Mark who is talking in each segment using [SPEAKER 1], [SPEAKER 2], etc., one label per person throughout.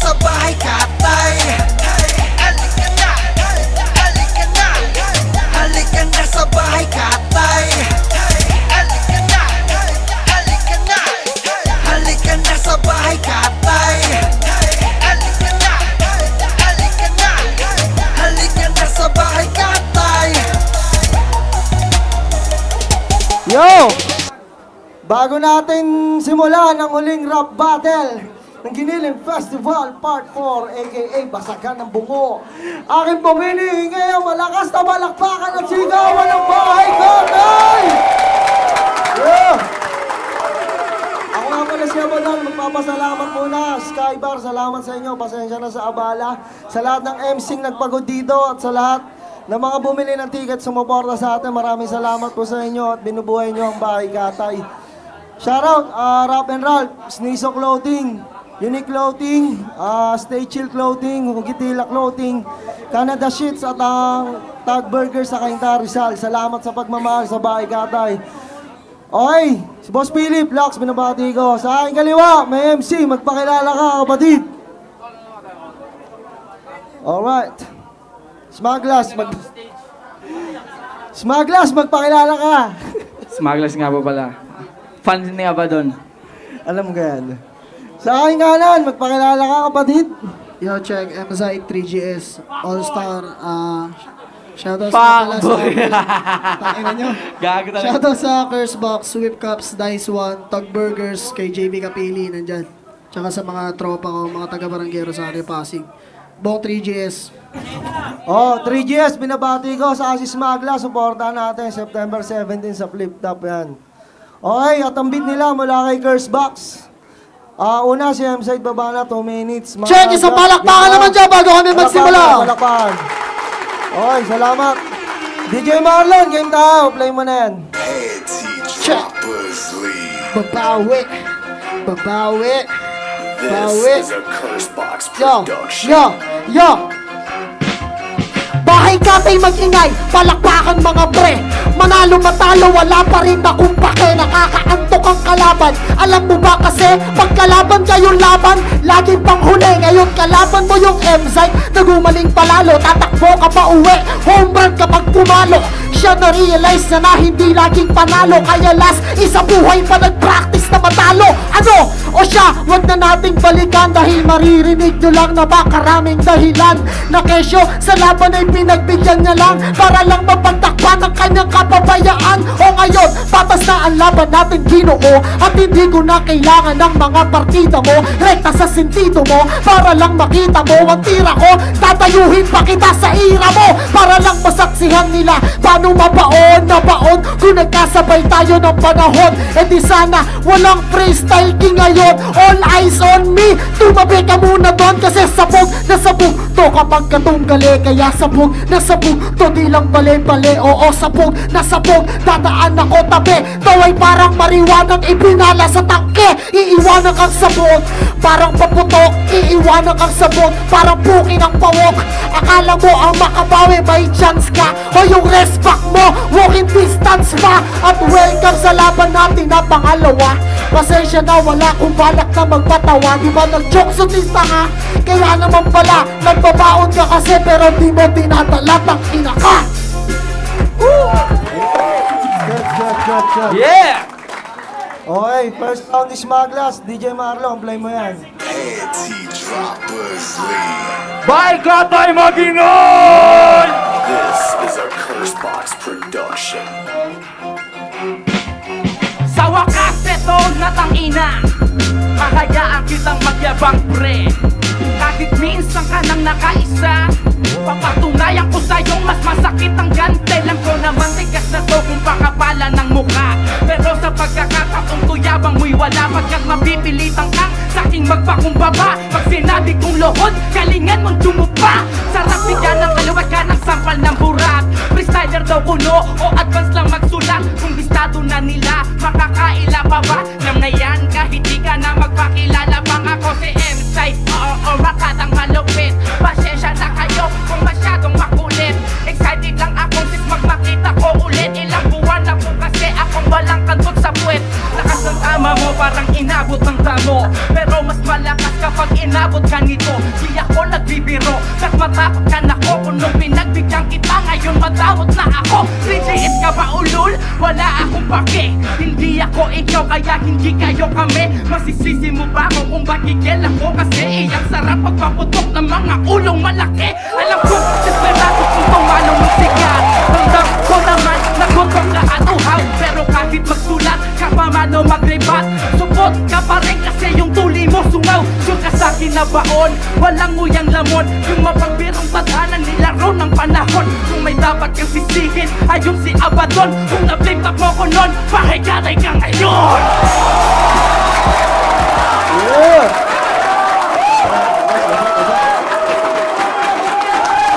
[SPEAKER 1] sa bahay katay. Halika na, halika na, halika na sa bahay katay. Halika na, halika na, halika na sa bahay katay. Halika na, halika na, halika na sa bahay katay.
[SPEAKER 2] Yo! Bago natin simulan ang huling rap battle ng Giniling Festival Part 4 aka Basagan ng Bungo, aking pumili ngayon malakas na balakpakan at sigawan ng bahay katay! Yeah! Ako nga pala si Abadan, magpapasalamat muna. Skybar, salamat sa inyo, pasensya na sa abala. Sa lahat ng MC'ng nagpagod dito at sa lahat na mga bumili ng ticket sumuporta sa atin, maraming salamat po sa inyo at binubuhay nyo ang bahay katay. Shoutout, Rap and Ralph, Sneezo Clothing, Unique Clothing, Stay Chill Clothing, Hugitila Clothing, Canada Sheets at ang Tag Burger sa Cainta Rizal. Salamat sa pagmamahal sa bahay katay. Okay, si Boss Philip, Lux, binabati ko. Sa aking kaliwa, may MC, magpakilala ka kapatid. Alright. Smaglas, magpakilala ka.
[SPEAKER 3] Smaglas nga po pala. Fan ni Abaddon.
[SPEAKER 2] Alam mo yan. Sa aking kanan, magpakilala ka kapatid.
[SPEAKER 4] Yo, check, MSI 3GS, All-Star, shoutout shoutout sa Cursebox, Sweep Cups, Dice One, Tug Burgers, kay JB Kapili, nandyan. Tsaka sa mga tropa ko, mga taga-baranggero sa Area Pasig. Bong 3GS.
[SPEAKER 2] Oh, 3GS, binabati ko sa Asis Magla. Supportahan natin September 17 sa Flip Top yan. Okay, at ang beat nila mula kay Cursebox. Una si M-Side baba na 2 minutes.
[SPEAKER 4] Check, isang palakpakan naman dyan bago kami magsimula.
[SPEAKER 2] Palakpakan. Okay, salamat. DJ Marlon, game tayo. Play mo na yan.
[SPEAKER 4] Check. Babawi. Babawi. Bawi. Yo. Bahay katay mag-ingay, palakpakan mga pre. Manalo matalo, wala pa rin akong pake. Nakakaantok ang kalaban. Alam mo ba kasi, pagkalaban kayong laban, laging panghuli. Ngayon kalaban mo yung M-Side, nagumaling palalo. Tatakbo ka pa uwi, home run kapag pumalo. Siya na-realize na hindi laging panalo. Kaya last, isa buhay pa nag-practice na matalo. Ano? O siya, wag na nating balikan. Dahil maririnig nyo lang na makaraming dahilan na kesyo sa laban ay pinagbigyan niya lang para lang mapagtakpan ang kanyang kapabayaan. O ngayon, patas na ang laban natin Ginoo, at hindi ko na kailangan ng mga partida mo. Rekta sa sentido mo para lang makita mo ang tira ko. Tatayuhin pa kita sa ira mo para lang masaksihan nila paano mabaon na baon kung nagkasabay tayo ng panahon. E di sana walang freestyle king ngayon. All eyes on me. Tumabi ka muna doon kasi sabog na sabog to kapag katunggali. Kaya sabog na sabog to, di lang bale-bale. Oo, sabog na sabog, dadaan ako tabi. To ay parang mariwanang ipinala sa tangke. Iiwanan kang sabog, parang paputok. Iiwanan kang sabog, parang pukin ang pawok. Akala mo ang makabawi, may chance ka. O yung respect mo, walking distance pa. At welcome sa laban natin na pangalawa. Pasensya na, wala kong balak na magpatawa. Di ba nag-joke sa lista nga? Kaya naman pala, nagbabaon ka kasi pero di mo tinatalat ang ina ka.
[SPEAKER 2] Good.
[SPEAKER 3] Yeah!
[SPEAKER 2] Okay, first round is Maglas. DJ Marlon, play mo yan.
[SPEAKER 3] Bahay katay mag-ingay!
[SPEAKER 5] This is a Cursebox production.
[SPEAKER 6] Sa wakas, eto na tangina, hahayaan kitang magyabang pre. Kahit minsan ka nang nakaisa, papatunayan ko sa'yong mas masakit ang gante. Alam ko naman tigas na to kung pakapala ng mukha, pero sa pagkakataong tuyabang mo'y wala. Pagkat mapipilitan kang sa'king magpakumbaba. Pag sinabi kong lohod, kalingan mong tumupa. Sarap bigyan ng kaliwat ka ng sampal ng burat. Freestyler daw kuno o advance lang magsulat. Kung listado na nila, makakaila pa ba? Nam na yan kahit di ka na magpakilala pang ako si M-Side. Oo, rakatang malupit. Pasensya na kayo kung masyadong makulit. Excited lang akong sis magmakita ko ulit. Ilang buwan na po kasi akong walang kantot sa puwet. Lakas ng tama mo parang inabot ng damo, pero mas malakas kapag inabot umabot ka nito. Di ako nagbibiro, kat matakot ka na ko. Kung nung pinagbigyan kita, ngayon madawat na ako. Liit ka ba ulul? Wala akong pake. Hindi ako ikaw, kaya hindi kayo kami. Masisisi mo ba ako kung bakigel ako? Kasi iyang sarap pagpaputok ng mga ulong malaki. Alam ko, desperado kung tumalong magsikat. Ramdam ko naman, nagutom ka at uhaw. Pero kahit magsulat, ka pa mano magrebat. Support ka pa rin kasi yung tuli mo sungaw. Sure ka sa kinabaon, walang uyang lamon. Yung mapagbirong tadhana nilaro ng panahon. Kung may dapat kang sisihin, ayun si Abaddon. Kung na-flip up mo ko nun, pakigaray ka ngayon.
[SPEAKER 2] Yeah!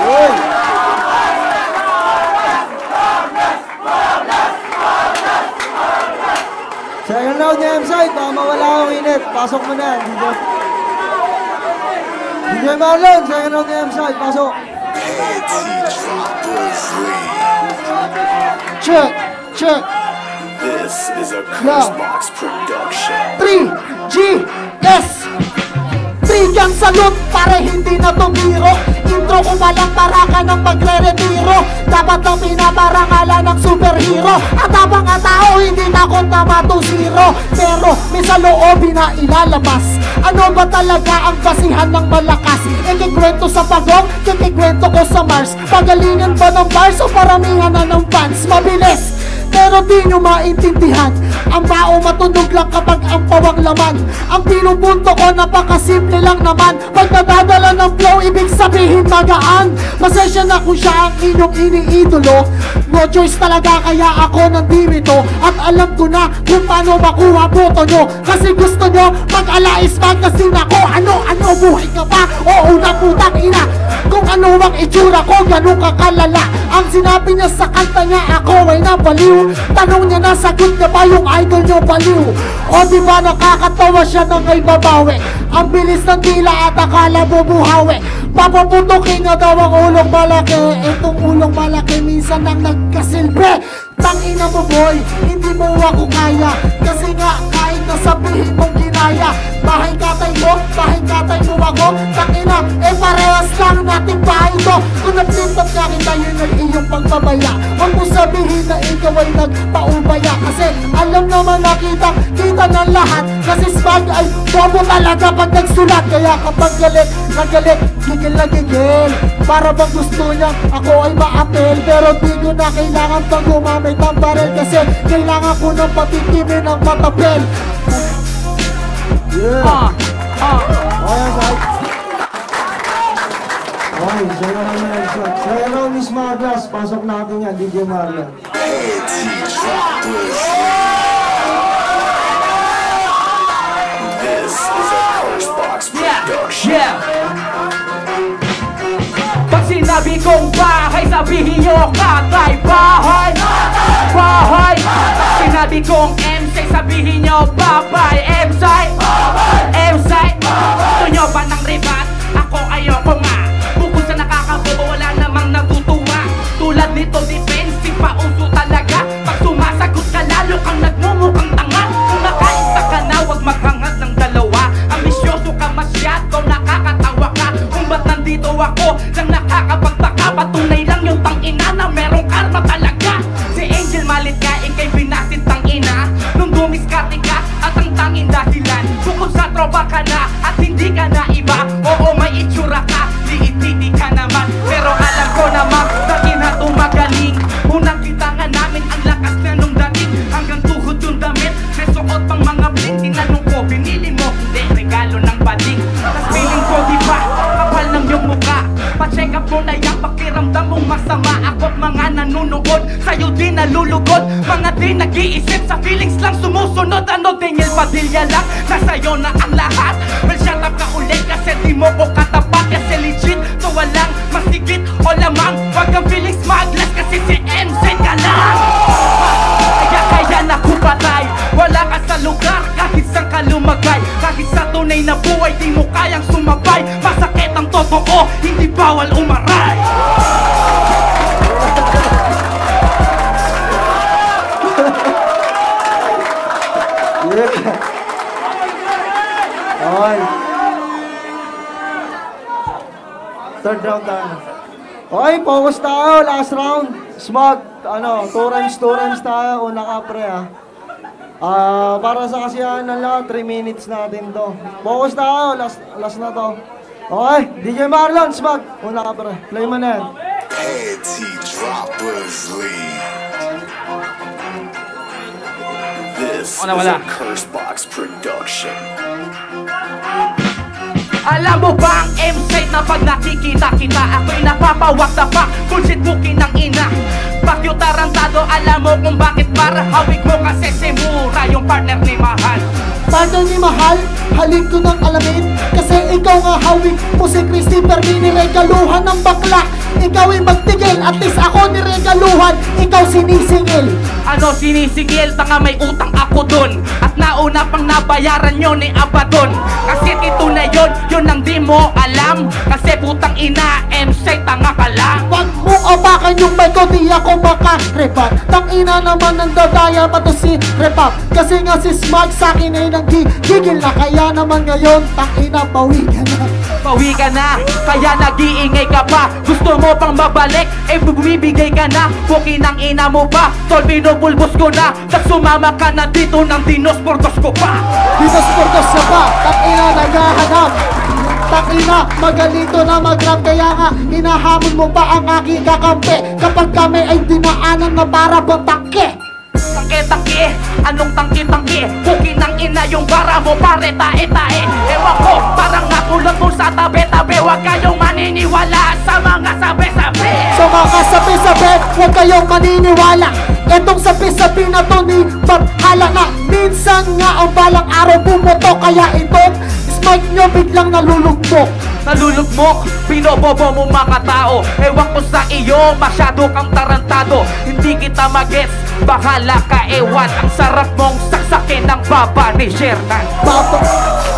[SPEAKER 2] Uy! Second round niya, M-side. Baka mawala akong init. Pasok mo na. Dito. DJ Marlon, second round niya, M-side. Pasok. Check. Check.
[SPEAKER 5] This is a Cursebox production.
[SPEAKER 4] 3GS Bigyan salute para hindi na tumiro. Intro ko malang para ka ng magre-retiro. Dapat lang pinaparangalan ng superhero. At habang ang tao hindi takot na matusiro. Pero may sa loobin na ilalabas. Ano ba talaga ang basihan ng malakas? Ikikwento sa pagong, ikikwento ko sa Mars. Pagalingan ba ng bars o paramihan na ng fans? Mabilis pero di nyo maintindihan. Ang bao matunog lang kapag ang pawang laman. Ang pinupunto ko napakasimple lang naman. Pag nadadala ng flow, ibig sabihin magaan. Pasensya na kung siya ang inyong iniidolo. No choice talaga kaya ako nandito. At alam ko na kung paano makuha boto nyo. Kasi gusto nyo mag-alais magasin ako. Ano buhay ka pa? Oo na putang ina. Kung ano ang itsura ko, ganun ka kalala. Ang sinabi niya sa kanta niya, ako ay nabaliw. Tanong niya, nasagot niya ba yung idol niyo baliw? O diba nakakatawa siya nang ay babawi? Ang bilis ng tila at akala mo buhawi. Papaputukin niya daw ang ulong malaki. Itong ulong malaki minsan nang nagkasilbi. Tangina mo boy, hindi mo ako kaya. Kasi nga kahit nasabihin mong ginaya. Bahay katay mo ako. Tangina, parehas lang natin bahay to. Kung nagtintap ka kita yun ang iyong pagbabaya. Huwag mo sabihin na ikaw ay nagpaubaya. Kasi alam naman nakita ng lahat. Kasi swag ay bobo talaga pag nagsulat. Kaya kapag galit, gigil na gigil. Para bang gusto niya ako ay ma-apel. Pero di ko na kailangan pang gumamit ng baril. Kasi kailangan ko nang patitimin ng matapel.
[SPEAKER 2] Yeah. Okay, side. Okay, second round na M-side. Second round, Miss Magas. Pasok natin yan, DJ Marlon.
[SPEAKER 5] This is a Cursebox production.
[SPEAKER 6] Yeah. Pag sinabi kong bahay, sabihin nyo katay. Bahay. Sinabi kong M-side, sabihin nyo babay. M-side. Gusto nyo ba ng ribat? Ako ayoko nga. Bukod sa nakakabobo, wala namang natutuwa. Tulad nito, defensive pa uso talaga. Pag sumasagot ka, lalo kang nagmumukhang tanga. Kung nakaisa ka na, wag maghangat ng dalawa. Ambisyoso ka masyado, nakakatawa ka. Kung ba't nandito ako, nang nakakapagtaka. Patunay lang yung tangina na merong karma talaga. Si Angel Malit ka, ikay binasit tangina. Nung dumiskarte ka, at ang tangin dahilan. Bukod sa tropa ka na, at hindi ka na iba. Oo, may itsura ka, liit-liti ka naman. Pero alam ko naman, na inatumagaling. Unang kita nga namin, ang lakas na nung dating. Hanggang tuhod yung damit, may suot pang mga bling. Tinanong ko, binili mo, hindi, regalo ng bading. Tas feeling ko, diba, kapal ng yung mukha. Pa-check up mo na yung pakiramdam mong masama. Ako't mga nanunood, sa'yo di nalulugod. Mga di nag-iisip, sa feelings lang sumusunod. Ano, Daniel Padilla lang, nasa'yo na ang lahat. Well, shut up ka ulit kasi di mo ko katapat. Kasi legit, so walang masigit o lamang. Wag ang feelings maglas kasi si M-side ka lang. Kaya nakupatay, wala ka sa lugar kahit saan ka lumagay. Kahit sa tunay na buhay, di mo kayang sumabay. Masakit ang totoo, hindi bawal umaray.
[SPEAKER 2] Okay. Third round tayo. Okay, focus tayo. Last round. Smog, 2 rounds tayo. Una ka, pre, ha. Para sa kasiyahan na lang, 3 minutes natin to. Focus tayo. Last na to. Okay, DJ Marlon, Smog. Una ka, pre. Play mo na yan.
[SPEAKER 5] Panty droppers lead. This is
[SPEAKER 3] wala.
[SPEAKER 5] a Cursebox production.
[SPEAKER 6] Alam mo ba ang M-site na pag nakikita kita ako'y napapawak na pa bullshit booking ng ina. Bakyo tarantado, alam mo kung bakit para hawig mo kasi si Mura yung partner ni Mahal.
[SPEAKER 4] Partner ni Mahal, halik ko ng alamin. Kasi ikaw nga hawig mo si Christopher, niregaluhan ng bakla. Ikaw ay magtigil, at least ako niregaluhan. Ikaw sinisingil.
[SPEAKER 6] Ano sinisigil? Tanga may utang ako dun. At nauna pang nabayaran yun ni Abaddon. Kasi ito na yun ang di mo alam. Kasi putang ina, M-site tanga ka lang.
[SPEAKER 4] Wag mo abakan yung mic ko, di ako makarepat. Tang ina naman ang dadaya pa to si Repap. Kasi nga si Smug sa'kin ay nanggigigil na. Kaya naman ngayon, tang ina, bawi ka na.
[SPEAKER 6] Bawi ka na, kaya nag-iingay ka pa. Gusto mo pang mabalik, eh bumibigay ka na. Puki ng ina mo pa, tol binubulbos ko na. Tapos sumama ka na dito ng dinosportos ko pa.
[SPEAKER 4] Dinosportos na ba? Tang ina, naghahanap. Tang ina, magalito na mag-rap. Kaya nga, hinahamon mo pa ang aking kakampi. Kapag kami ay dinaanan na para bang tangke.
[SPEAKER 6] Tangke-tangke, anong tangke-tangke? Puki ng ina yung bara mo pare tae-tae. Ewan ko, parang nakulot mo sa tabi-tabi. Huwag kayong maniniwala sa mga sabi-sabi.
[SPEAKER 4] Sa mga sabi-sabi, huwag kayong maniniwala. Etong sabi-sabi na to ni Barhala na minsan nga ang balang araw bumoto. Kaya itong smart nyo biglang nalulugmok.
[SPEAKER 6] Nalulugmok, binobobo mo mga tao. Ewan ko sa iyo, masyado kang tarantado. Hindi kita magets, bahala ka ewan. Ang sarap mong saksakin ng baba ni Shernan.
[SPEAKER 4] Baba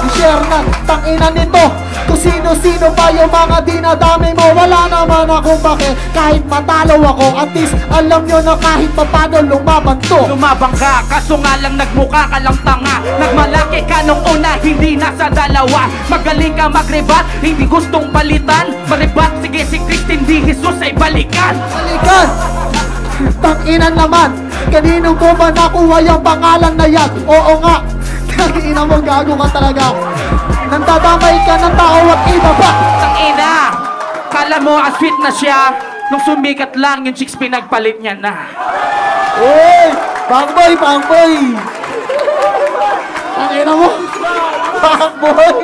[SPEAKER 4] ni Shernan, tangina nito. Kung sino-sino pa yung mga dinadami mo, wala naman akong bake. Kahit matalo ako, at least alam nyo na kahit papano lumaban to.
[SPEAKER 6] Lumabang ka, kaso nga lang nagmukha ka lang tanga. Nagmalaki ka nung una, hindi nasa dalawa. Magaling ka magrebat, hindi gustong palitan. Maribat, sige si Christine, di Jesus ay balikan.
[SPEAKER 4] Balikan! Tangina naman, kanino ko ba nakuha yung pangalan na yan? Oo nga, tangina mo, gago ka talaga. Nandadamay ka ng tao at iba pa.
[SPEAKER 6] Tangina, kala mo ang sweet na siya. Nung sumikat lang yung chicks pinagpalit niya na.
[SPEAKER 2] Uy! Pangboy! Pangboy!
[SPEAKER 4] Tangina mo,
[SPEAKER 2] Pangboy!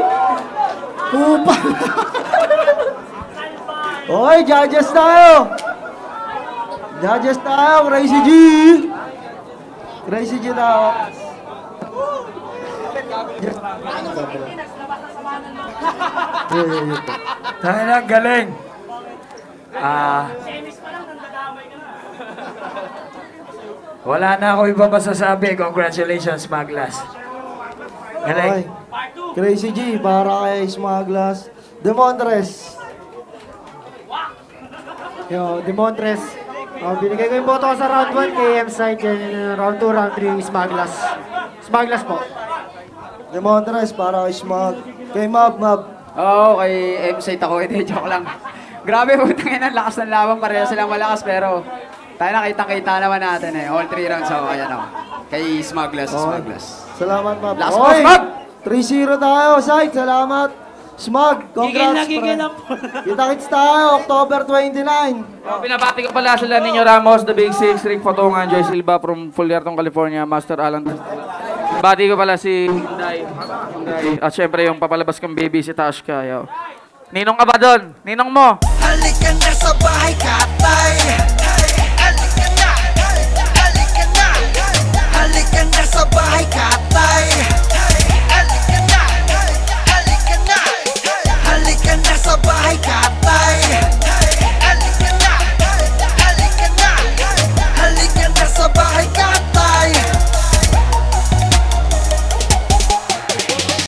[SPEAKER 4] upa.
[SPEAKER 2] Okay, judges tayo! Judges tayo! Crazy G! Crazy G tayo!
[SPEAKER 7] Tayo na, galing. Wala na ako iba masasabi. Congratulations, Maglas.
[SPEAKER 2] Okay.
[SPEAKER 7] Galing.
[SPEAKER 2] Crazy G, para kay Smaglas. Demontres.
[SPEAKER 8] Yo, Demontres. Binigay ko yung boto ko sa round 1 kay M-Side, round 2, round 3, Smaglas. Smaglas po.
[SPEAKER 2] Demontres, para kay Smag. Kay Mab.
[SPEAKER 3] Oo, kay M-Site ako. Hindi, joke lang. Grabe, putang ina, lakas ng laban. Pareho silang malakas, pero tayo nakitang-kita naman natin eh. All 3 rounds ako, ayan ako. Kay Smaglas, Smaglas.
[SPEAKER 2] Salamat, Mab.
[SPEAKER 3] Lakas mo, Smag!
[SPEAKER 2] 3-0 tayo, Side. Salamat. Smag, congrats. Gigil na po. Kita-kits tayo, October 29.
[SPEAKER 3] Pinabati ko pala sila Ninyo Ramos, The Big Six, Rick Fotongan, Joy Silva from Fullerton, California, Master Alan. Bati ko pala si Hinday. At syempre yung papalabas kong baby si Tashka. Yo. Ninong ka ba doon? Ninong mo?
[SPEAKER 1] Halika na sa bahay, katay.